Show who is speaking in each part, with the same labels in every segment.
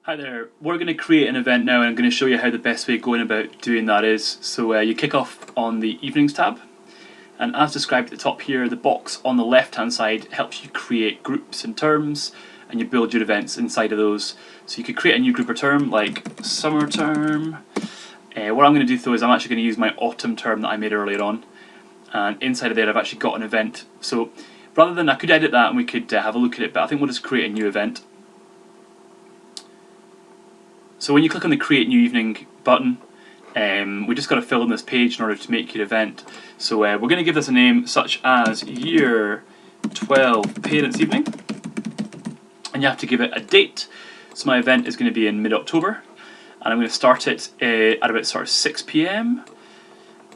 Speaker 1: Hi there, we're going to create an event now and I'm going to show you how the best way of going about doing that is. So you kick off on the evenings tab, and as described at the top here, the box on the left hand side helps you create groups and terms, and you build your events inside of those. So you could create a new group or term like summer term. What I'm going to do though is I'm actually going to use my autumn term that I made earlier on, and inside of there I've actually got an event. So rather than, I could edit that and we could have a look at it, but I think we'll just create a new event. So when you click on the Create New Evening button, we just got to fill in this page in order to make your event. So we're going to give this a name such as Year 12 Parents Evening, and you have to give it a date. So my event is going to be in mid-October, and I'm going to start it at about sort of 6 PM,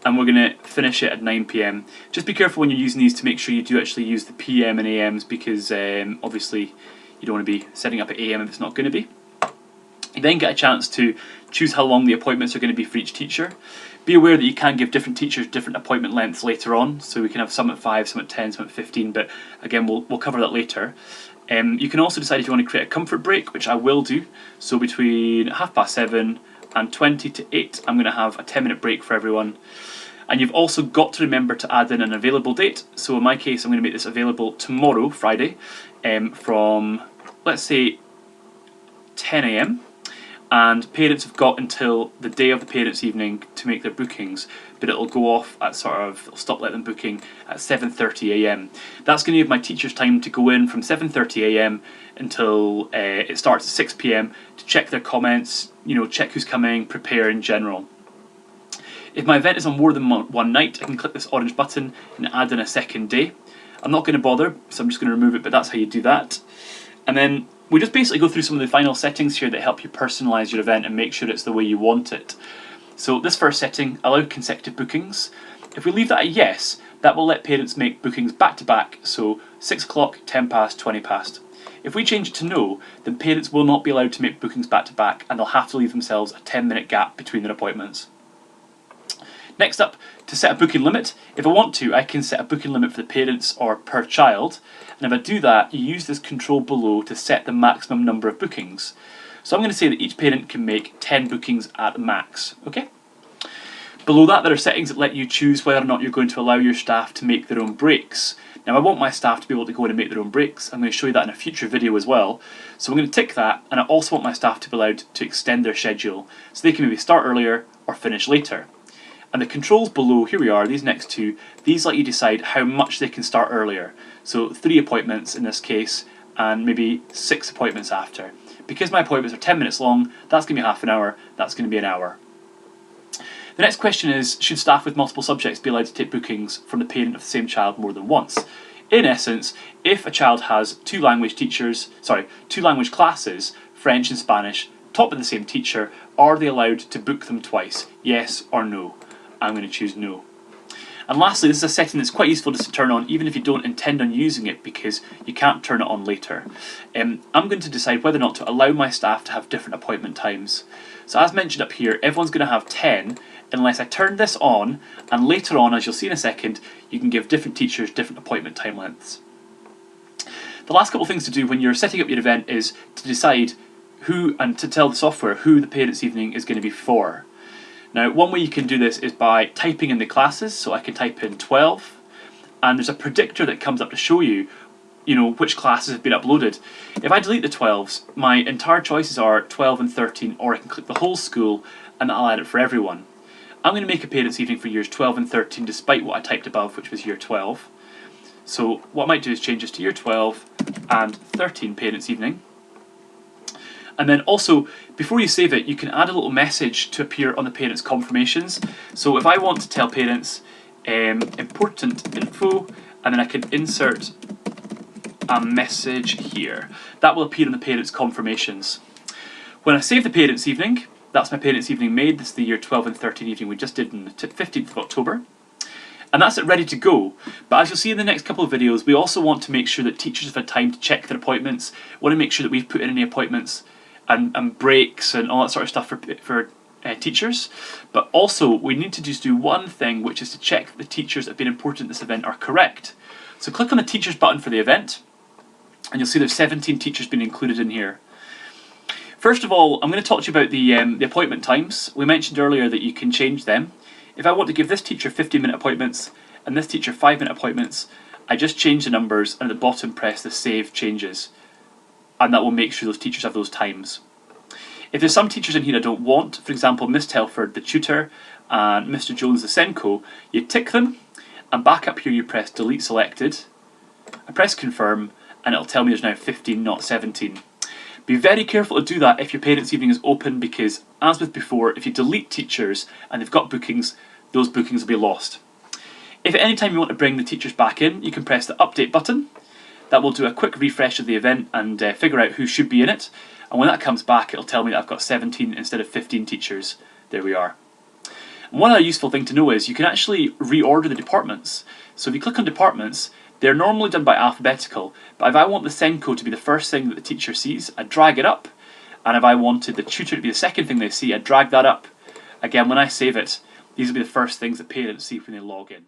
Speaker 1: and we're going to finish it at 9 PM. Just be careful when you're using these to make sure you do actually use the PM and AMs, because obviously you don't want to be setting up at AM if it's not going to be. You then get a chance to choose how long the appointments are going to be for each teacher. Be aware that you can give different teachers different appointment lengths later on, so we can have some at 5, some at 10, some at 15, but again we'll cover that later. You can also decide if you want to create a comfort break, which I will do. So between 7:30 and 20 to 8 I'm going to have a 10-minute break for everyone. And you've also got to remember to add in an available date. So in my case I'm going to make this available tomorrow, Friday, from let's say 10 AM. And parents have got until the day of the parents' evening to make their bookings, but it'll go off at it'll stop letting them booking at 7:30 AM. That's going to give my teachers time to go in from 7:30 AM until it starts at 6 PM to check their comments, check who's coming, prepare in general. If my event is on more than one night, I can click this orange button and add in a second day. I'm not going to bother, so I'm just going to remove it, but that's how you do that. And then we just basically go through some of the final settings here that help you personalise your event and make sure it's the way you want it. So this first setting, allow consecutive bookings. If we leave that at yes, that will let parents make bookings back to back, so 6 o'clock, 10 past, 20 past. If we change it to no, then parents will not be allowed to make bookings back to back, and they'll have to leave themselves a 10-minute gap between their appointments. Next up, to set a booking limit. If I want to, I can set a booking limit for the parents or per child, and if I do that, you use this control below to set the maximum number of bookings. So I'm going to say that each parent can make 10 bookings at the max, okay? Below that, there are settings that let you choose whether or not you're going to allow your staff to make their own breaks. Now I want my staff to be able to go in and make their own breaks. I'm going to show you that in a future video as well. So I'm going to tick that, and I also want my staff to be allowed to extend their schedule, so they can maybe start earlier or finish later. And the controls below, here we are, these next two, these let you decide how much they can start earlier. So 3 appointments in this case, and maybe 6 appointments after. Because my appointments are 10 minutes long, that's going to be half an hour, that's going to be an hour. The next question is, should staff with multiple subjects be allowed to take bookings from the parent of the same child more than once? In essence, if a child has two language classes, French and Spanish, taught by the same teacher, are they allowed to book them twice? Yes or no? I'm going to choose no. And lastly, this is a setting that's quite useful just to turn on even if you don't intend on using it, because you can't turn it on later. I'm going to decide whether or not to allow my staff to have different appointment times. So as mentioned up here, everyone's going to have 10 unless I turn this on, and later on, as you'll see in a second, you can give different teachers different appointment time lengths. The last couple of things to do when you're setting up your event is to decide who, and to tell the software who the parents' evening is going to be for. Now, one way you can do this is by typing in the classes, so I can type in 12, and there's a predictor that comes up to show you, which classes have been uploaded. If I delete the 12s, my entire choices are 12 and 13, or I can click the whole school and I'll add it for everyone. I'm going to make a parents' evening for years 12 and 13 despite what I typed above, which was year 12. So what I might do is change this to year 12 and 13 parents' evening. And then also, before you save it, you can add a little message to appear on the parents' confirmations. So if I want to tell parents important info, and then I can insert a message here. That will appear on the parents' confirmations. When I save the parents' evening, that's my parents' evening made. This is the year 12 and 13 evening we just did on the 15th of October. And that's it ready to go. But as you'll see in the next couple of videos, we also want to make sure that teachers have had time to check their appointments. We want to make sure that we've put in any appointments and breaks and all that sort of stuff for teachers. But also, we need to just do one thing, which is to check that the teachers that have been important in this event are correct. So click on the teachers button for the event, and you'll see there's 17 teachers been included in here. First of all, I'm going to talk to you about the appointment times. We mentioned earlier that you can change them. If I want to give this teacher 15-minute appointments and this teacher 5-minute appointments, I just change the numbers and at the bottom press the Save Changes. And that will make sure those teachers have those times. If there's some teachers in here I don't want, for example Miss Telford, the tutor, and Mr Jones, the Senko, you tick them, and back up here you press Delete Selected. I press Confirm, and it'll tell me there's now 15, not 17. Be very careful to do that if your parents' evening is open, because as with before, if you delete teachers and they've got bookings, those bookings will be lost. If at any time you want to bring the teachers back in, you can press the Update button. That will do a quick refresh of the event and figure out who should be in it. And when that comes back, it'll tell me that I've got 17 instead of 15 teachers. There we are. And one other useful thing to know is you can actually reorder the departments. So if you click on departments, they're normally done by alphabetical, but if I want the Senko to be the first thing that the teacher sees, I drag it up. And if I wanted the tutor to be the second thing they see, I drag that up. Again, when I save it, these will be the first things that parents see when they log in.